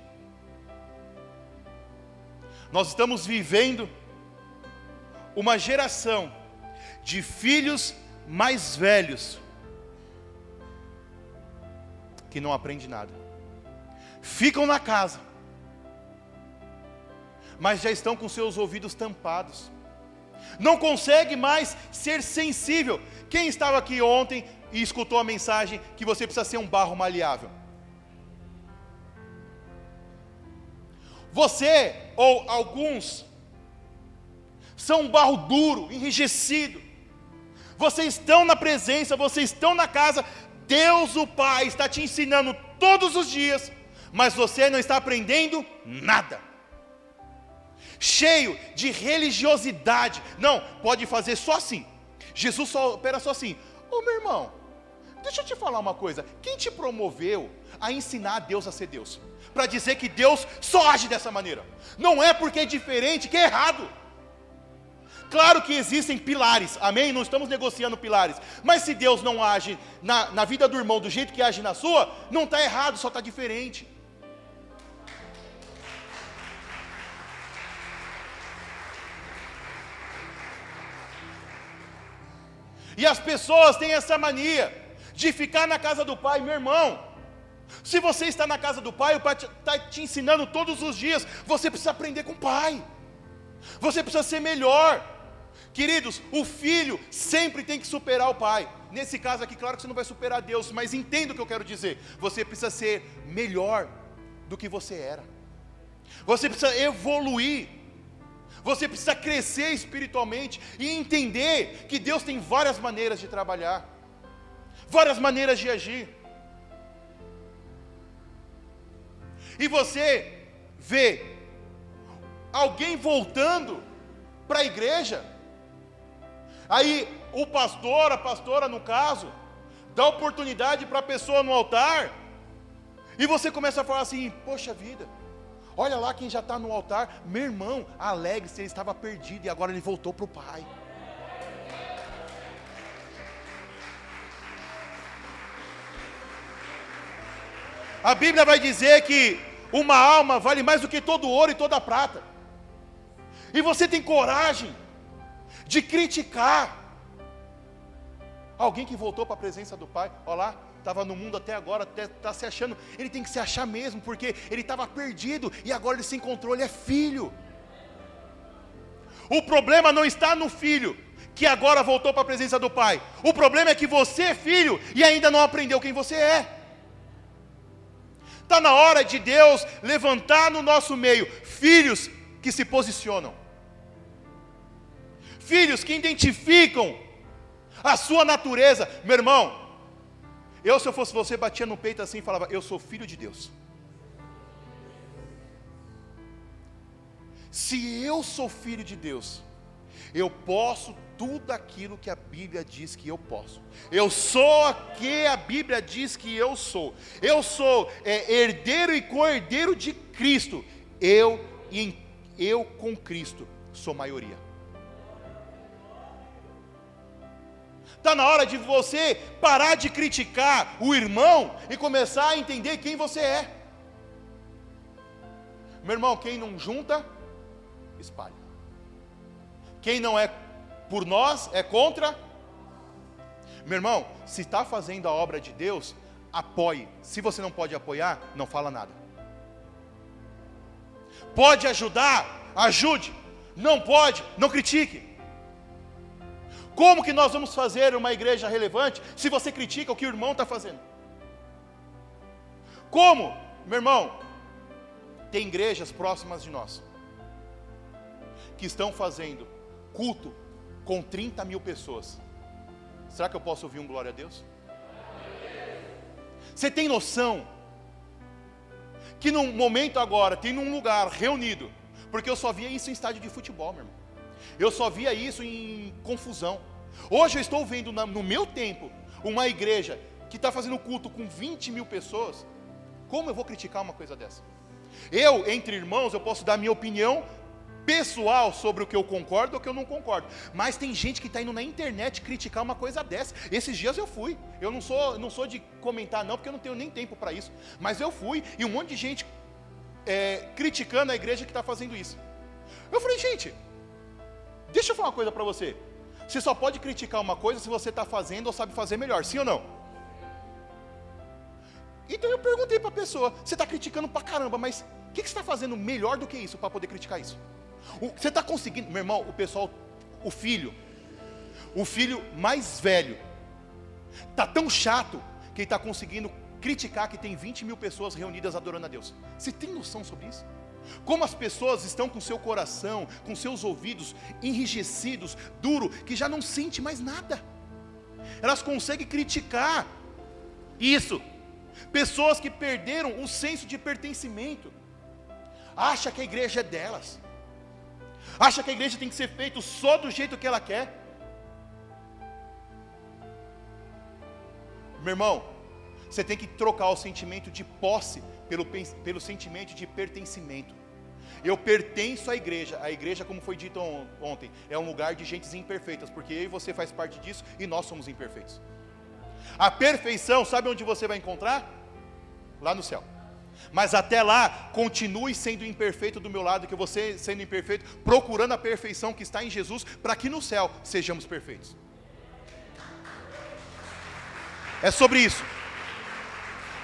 nós estamos vivendo uma geração de filhos mais velhos que não aprendem nada. Ficam na casa, mas já estão com seus ouvidos tampados. não consegue mais ser sensível. Quem estava aqui ontem e escutou a mensagem que você precisa ser um barro maleável? Você, ou alguns, são um barro duro, enrijecido. Vocês estão na presença, vocês estão na casa, Deus o Pai está te ensinando todos os dias, mas você não está aprendendo nada. Cheio de religiosidade. Não, pode fazer só assim. Jesus só opera só assim. Ô meu irmão, deixa eu te falar uma coisa. Quem te promoveu a ensinar a Deus a ser Deus? Para dizer que Deus só age dessa maneira. Não é porque é diferente que é errado. Claro que existem pilares, amém? Não estamos negociando pilares. Mas se Deus não age na vida do irmão do jeito que age na sua, não está errado, só está diferente. E as pessoas têm essa mania de ficar na casa do Pai. Meu irmão, se você está na casa do Pai, o Pai está te ensinando todos os dias. Você precisa aprender com o Pai. Você precisa ser melhor. Queridos, o filho sempre tem que superar o pai. Nesse caso aqui, claro que você não vai superar Deus, mas entenda o que eu quero dizer. Você precisa ser melhor do que você era. Você precisa evoluir. Você precisa crescer espiritualmente e entender que Deus tem várias maneiras de trabalhar, várias maneiras de agir. E você vê alguém voltando para a igreja, aí o pastor, a pastora no caso, dá oportunidade para a pessoa no altar, e você começa a falar assim: poxa vida, olha lá quem já está no altar. Meu irmão, alegre-se, ele estava perdido e agora ele voltou para o Pai. A Bíblia vai dizer que uma alma vale mais do que todo ouro e toda a prata. E você tem coragem de criticar alguém que voltou para a presença do Pai. Olha lá, estava no mundo até agora, está se achando. Ele tem que se achar mesmo, porque ele estava perdido e agora ele se encontrou, ele é filho. O problema não está no filho que agora voltou para a presença do Pai. O problema é que você é filho e ainda não aprendeu quem você é. Está na hora de Deus levantar no nosso meio filhos que se posicionam, filhos que identificam a sua natureza. Meu irmão, se eu fosse você, batia no peito assim e falava: eu sou filho de Deus. Se eu sou filho de Deus, eu posso tudo aquilo que a Bíblia diz que eu posso. Eu sou o que a Bíblia diz que eu sou. Eu sou herdeiro e co-herdeiro de Cristo. Eu com Cristo sou maioria. Está na hora de você parar de criticar o irmão e começar a entender quem você é. Meu irmão, quem não junta, espalha. Quem não é por nós, é contra. Meu irmão, se está fazendo a obra de Deus, apoie. Se você não pode apoiar, não fala nada. Pode ajudar, ajude. Não pode, não critique. Como que nós vamos fazer uma igreja relevante se você critica o que o irmão está fazendo? Como? Meu irmão, tem igrejas próximas de nós que estão fazendo culto com 30 mil pessoas. Será que eu posso ouvir um glória a Deus? Você tem noção que num momento agora, tem num lugar reunido, porque eu só via isso em estádio de futebol, meu irmão. Eu só via isso em confusão. Hoje eu estou vendo no meu tempo uma igreja que está fazendo culto com 20 mil pessoas. Como eu vou criticar uma coisa dessa? Eu, entre irmãos, eu posso dar minha opinião pessoal sobre o que eu concordo ou o que eu não concordo. Mas tem gente que está indo na internet criticar uma coisa dessa. Esses dias eu fui. Eu não sou de comentar não, porque eu não tenho nem tempo para isso. Mas eu fui e um monte de gente criticando a igreja que está fazendo isso. Eu falei: gente, deixa eu falar uma coisa para você. Você só pode criticar uma coisa se você está fazendo ou sabe fazer melhor, sim ou não? Então eu perguntei para a pessoa: você está criticando pra caramba, mas o que você está fazendo melhor do que isso para poder criticar isso? Você está conseguindo? Meu irmão, o pessoal o filho mais velho, está tão chato que ele está conseguindo criticar que tem 20 mil pessoas reunidas adorando a Deus. Você tem noção sobre isso? Como as pessoas estão com seu coração, com seus ouvidos enrijecidos, duro, que já não sente mais nada. Elas conseguem criticar isso. Pessoas que perderam o senso de pertencimento. Acha que a igreja é delas. Acha que a igreja tem que ser feita só do jeito que ela quer. Meu irmão, você tem que trocar o sentimento de posse pelo sentimento de pertencimento. Eu pertenço à igreja, como foi dito ontem, é um lugar de gentes imperfeitas, porque eu e você faz parte disso e nós somos imperfeitos. A perfeição, sabe onde você vai encontrar? Lá no céu. Mas até lá, continue sendo imperfeito do meu lado, que você sendo imperfeito, procurando a perfeição que está em Jesus, para que no céu sejamos perfeitos. É sobre isso.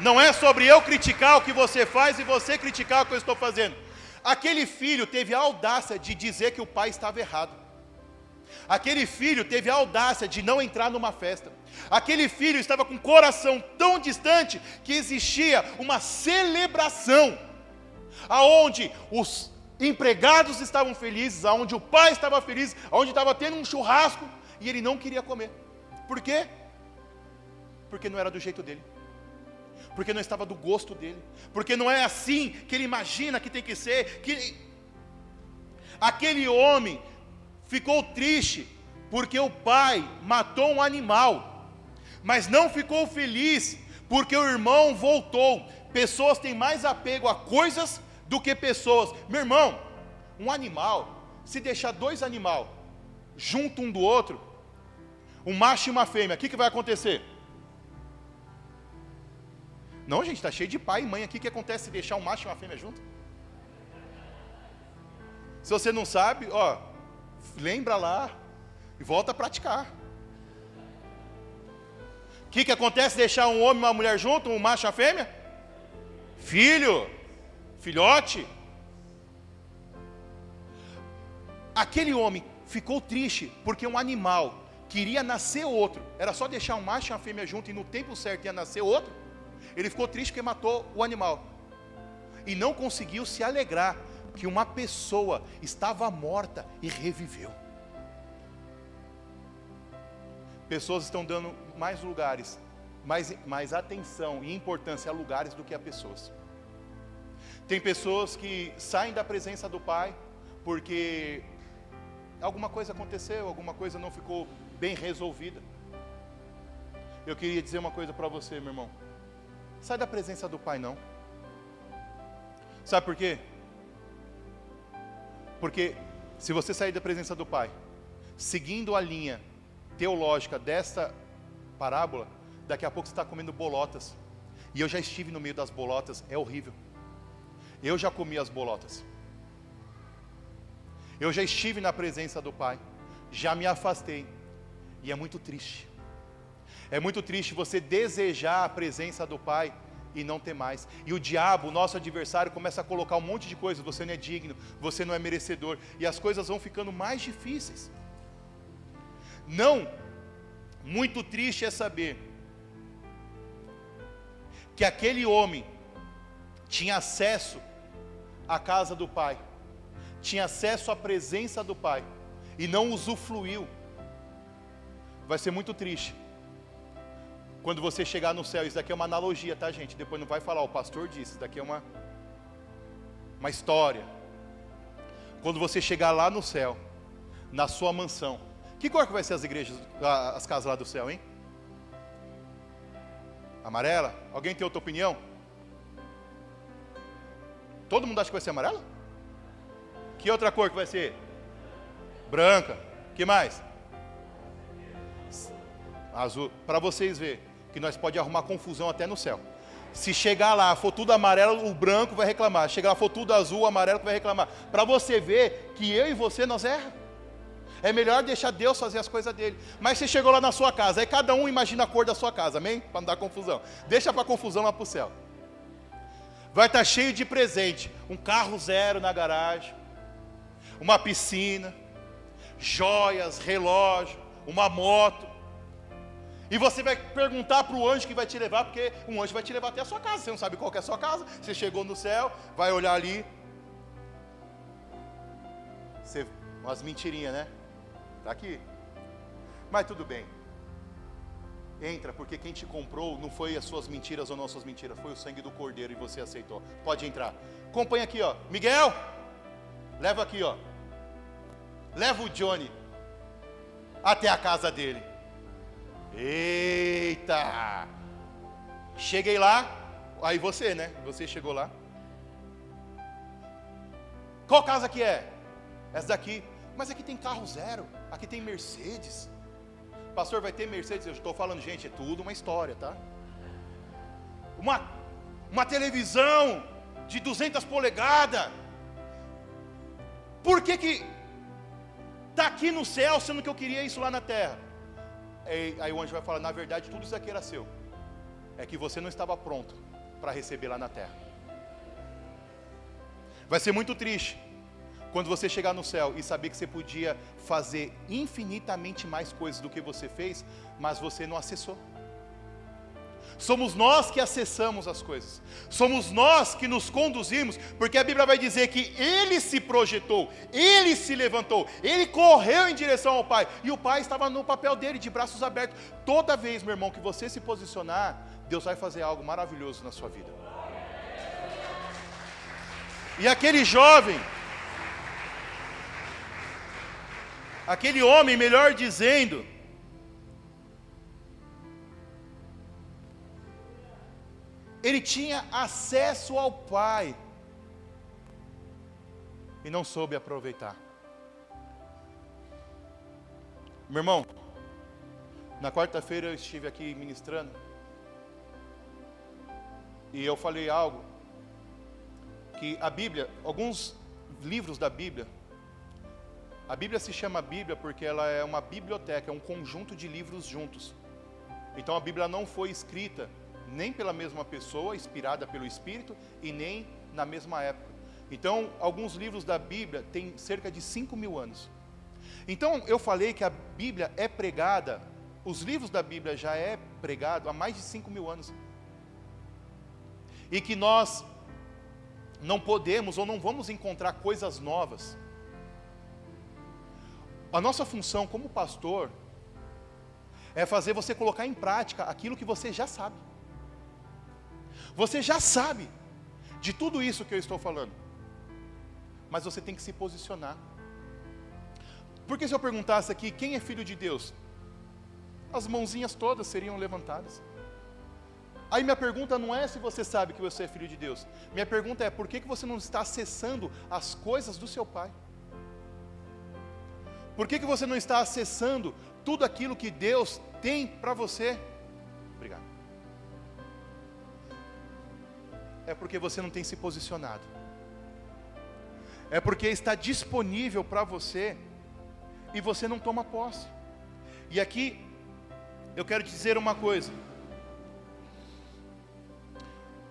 Não é sobre eu criticar o que você faz e você criticar o que eu estou fazendo. Aquele filho teve a audácia de dizer que o pai estava errado. Aquele filho teve a audácia de não entrar numa festa. Aquele filho estava com o coração tão distante que existia uma celebração, aonde os empregados estavam felizes, aonde o pai estava feliz, aonde estava tendo um churrasco, e ele não queria comer. Por quê? Porque não era do jeito dele. Porque não estava do gosto dele, porque não é assim que ele imagina que tem que ser. Aquele homem ficou triste, porque o pai matou um animal, mas não ficou feliz, porque o irmão voltou. Pessoas têm mais apego a coisas do que pessoas. Meu irmão, um animal, se deixar dois animais junto um do outro, um macho e uma fêmea, o que vai acontecer? Não, gente, está cheio de pai e mãe aqui. O que acontece se deixar um macho e uma fêmea junto? Se você não sabe, lembra lá e volta a praticar. O que acontece se deixar um homem e uma mulher junto, um macho e uma fêmea? Filho, filhote. Aquele homem ficou triste porque um animal queria nascer outro. Era só deixar um macho e uma fêmea junto e no tempo certo ia nascer outro. Ele ficou triste porque matou o animal. E não conseguiu se alegrar que uma pessoa estava morta e reviveu. Pessoas estão dando mais lugares, mais atenção e importância a lugares do que a pessoas. Tem pessoas que saem da presença do Pai porque alguma coisa aconteceu, alguma coisa não ficou bem resolvida. Eu queria dizer uma coisa para você, meu irmão. Sai da presença do Pai, não. Sabe por quê? Porque se você sair da presença do Pai, seguindo a linha teológica desta parábola, daqui a pouco você está comendo bolotas. E eu já estive no meio das bolotas, é horrível. Eu já comi as bolotas. Eu já estive na presença do Pai, já me afastei. E é muito triste. É muito triste você desejar a presença do Pai e não ter mais. E o diabo, o nosso adversário, começa a colocar um monte de coisas. Você não é digno, você não é merecedor. E as coisas vão ficando mais difíceis. Não, muito triste é saber que aquele homem tinha acesso à casa do Pai, tinha acesso à presença do Pai e não usufruiu. Vai ser muito triste quando você chegar no céu. Isso daqui é uma analogia, tá, gente? Depois não vai falar, o pastor disse. Isso daqui é uma história. Quando você chegar lá no céu, na sua mansão, que cor que vai ser as igrejas, as casas lá do céu, hein? Amarela? Alguém tem outra opinião? Todo mundo acha que vai ser amarela? Que outra cor que vai ser? Branca. Que mais? Azul. Para vocês verem que nós pode arrumar confusão até no céu. Se chegar lá, for tudo amarelo, o branco vai reclamar. Chegar lá, for tudo azul, o amarelo vai reclamar. Para você ver que eu e você, nós erramos. É melhor deixar Deus fazer as coisas dele. Mas você chegou lá na sua casa, aí cada um imagina a cor da sua casa, amém? Para não dar confusão. Deixa para confusão lá para o céu. Vai estar cheio de presente. Um carro zero na garagem. Uma piscina. joias, relógio, uma moto. E você vai perguntar para o anjo que vai te levar, porque um anjo vai te levar até a sua casa. Você não sabe qual que é a sua casa. Você chegou no céu, vai olhar ali. Umas mentirinhas, né? Tá aqui. Mas tudo bem. Entra, porque quem te comprou não foi as suas mentiras ou nossas mentiras, foi o sangue do Cordeiro e você aceitou. Pode entrar. Acompanha aqui, ó. Miguel, leva aqui, ó. Leva o Johnny até a casa dele. Eita! Cheguei lá, aí você, né? Você chegou lá. Qual casa que é? Essa daqui. Mas aqui tem carro zero, aqui tem Mercedes. Pastor, vai ter Mercedes? Eu estou falando, gente, é tudo uma história, tá? Uma televisão de 200 polegadas. Por que está aqui no céu, sendo que eu queria isso lá na terra? Aí o anjo vai falar, na verdade tudo isso aqui era seu. É que você não estava pronto para receber lá na terra. Vai ser muito triste quando você chegar no céu e saber que você podia fazer infinitamente mais coisas do que você fez, mas você não acessou. Somos nós que acessamos as coisas. Somos nós que nos conduzimos, porque a Bíblia vai dizer que Ele se projetou, Ele se levantou, Ele correu em direção ao Pai, e o Pai estava no papel dele, de braços abertos. Toda vez, meu irmão, que você se posicionar, Deus vai fazer algo maravilhoso na sua vida. E aquele jovem, aquele homem, melhor dizendo, ele tinha acesso ao Pai e não soube aproveitar. Meu irmão, na quarta-feira eu estive aqui ministrando e eu falei algo que a Bíblia, alguns livros da Bíblia, a Bíblia se chama Bíblia porque ela é uma biblioteca, é um conjunto de livros juntos. Então a Bíblia não foi escrita nem pela mesma pessoa, inspirada pelo Espírito, e nem na mesma época. Então, alguns livros da Bíblia têm cerca de 5.000 anos. Então, eu falei que a Bíblia é pregada, os livros da Bíblia já é pregado há mais de 5.000 anos. E que nós não podemos ou não vamos encontrar coisas novas. A nossa função como pastor é fazer você colocar em prática aquilo que você já sabe. Você já sabe de tudo isso que eu estou falando, mas você tem que se posicionar. Porque se eu perguntasse aqui, quem é filho de Deus? As mãozinhas todas seriam levantadas. Aí minha pergunta não é se você sabe que você é filho de Deus. Minha pergunta é, por que você não está acessando as coisas do seu Pai? Por que você não está acessando tudo aquilo que Deus tem para você? Obrigado. É porque você não tem se posicionado. É porque está disponível para você e você não toma posse. E aqui eu quero te dizer uma coisa.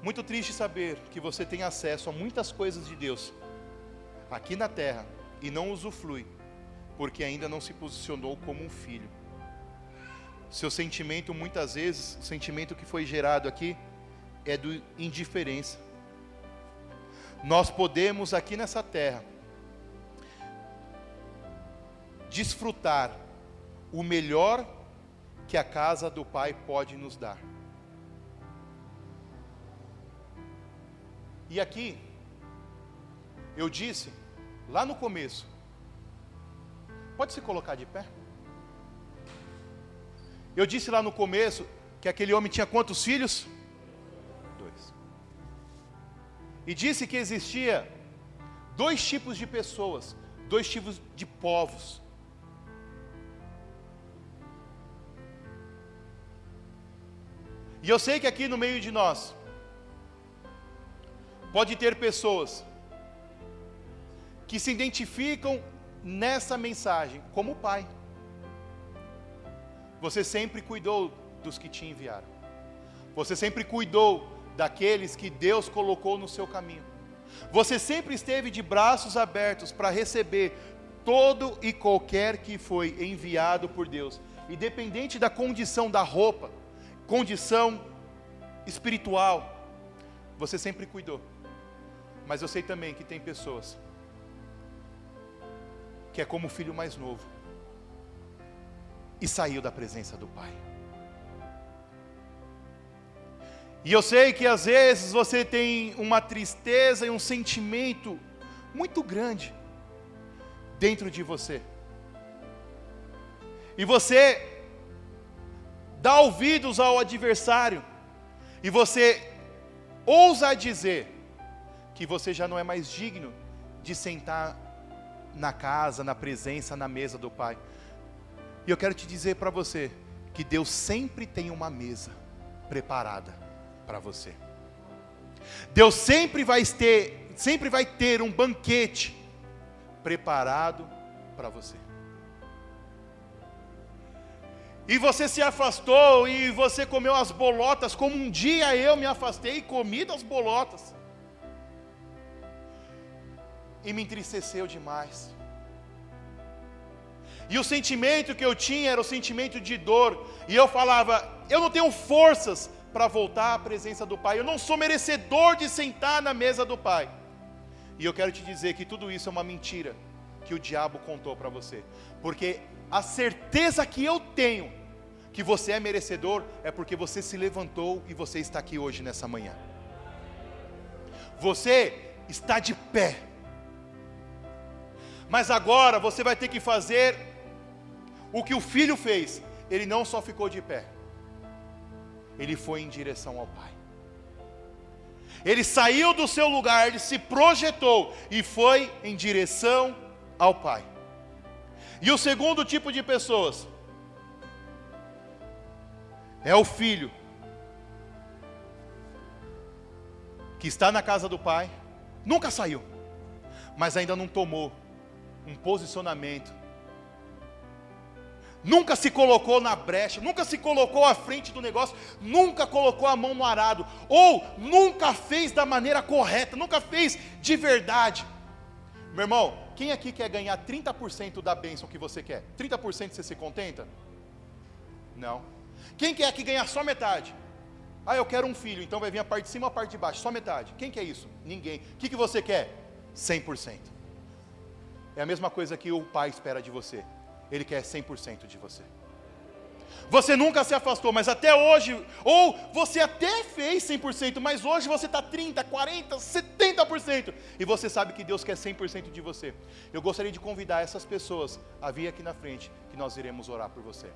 Muito triste saber que você tem acesso a muitas coisas de Deus aqui na terra e não usufrui, porque ainda não se posicionou como um filho. Seu sentimento, muitas vezes, o sentimento que foi gerado aqui é de indiferença. Nós podemos aqui nessa terra desfrutar o melhor que a casa do Pai pode nos dar. E aqui, eu disse, lá no começo, pode se colocar de pé? Eu disse lá no começo que aquele homem tinha quantos filhos? 2. E disse que existia 2 tipos de pessoas, 2 tipos de povos. E eu sei que aqui no meio de nós, pode ter pessoas que se identificam nessa mensagem como pai. Você sempre cuidou dos que te enviaram. Você sempre cuidou daqueles que Deus colocou no seu caminho. Você sempre esteve de braços abertos para receber todo e qualquer que foi enviado por Deus, independente da condição da roupa, condição espiritual, você sempre cuidou. Mas eu sei também que tem pessoas que é como o filho mais novo e saiu da presença do pai. E eu sei que às vezes você tem uma tristeza e um sentimento muito grande dentro de você. E você dá ouvidos ao adversário. E você ousa dizer que você já não é mais digno de sentar na casa, na presença, na mesa do Pai. E eu quero te dizer para você que Deus sempre tem uma mesa preparada para você. Deus sempre vai ter um banquete preparado para você. E você se afastou e você comeu as bolotas, como um dia eu me afastei e comi das bolotas. E me entristeceu demais. E o sentimento que eu tinha era o sentimento de dor. E eu falava, eu não tenho forças para voltar à presença do Pai. Eu não sou merecedor de sentar na mesa do Pai. E eu quero te dizer que tudo isso é uma mentira que o diabo contou para você. Porque a certeza que eu tenho que você é merecedor é porque você se levantou e você está aqui hoje nessa manhã. Você está de pé. Mas agora você vai ter que fazer o que o filho fez. Ele não só ficou de pé, ele foi em direção ao Pai. Ele saiu do seu lugar, ele se projetou e foi em direção ao Pai. E o segundo tipo de pessoas é o filho que está na casa do Pai, nunca saiu, mas ainda não tomou um posicionamento, nunca se colocou na brecha, nunca se colocou à frente do negócio, nunca colocou a mão no arado, ou nunca fez da maneira correta, nunca fez de verdade. Meu irmão, quem aqui quer ganhar 30% da bênção que você quer? 30% você se contenta? Não. Quem quer aqui ganhar só metade? Ah, eu quero um filho, então vai vir a parte de cima ou a parte de baixo, só metade. Quem quer isso? Ninguém. O que você quer? 100%. É a mesma coisa que o Pai espera de você. Ele quer 100% de você. Você nunca se afastou, mas até hoje, ou você até fez 100%, mas hoje você está 30%, 40%, 70%, e você sabe que Deus quer 100% de você. Eu gostaria de convidar essas pessoas a vir aqui na frente, que nós iremos orar por você.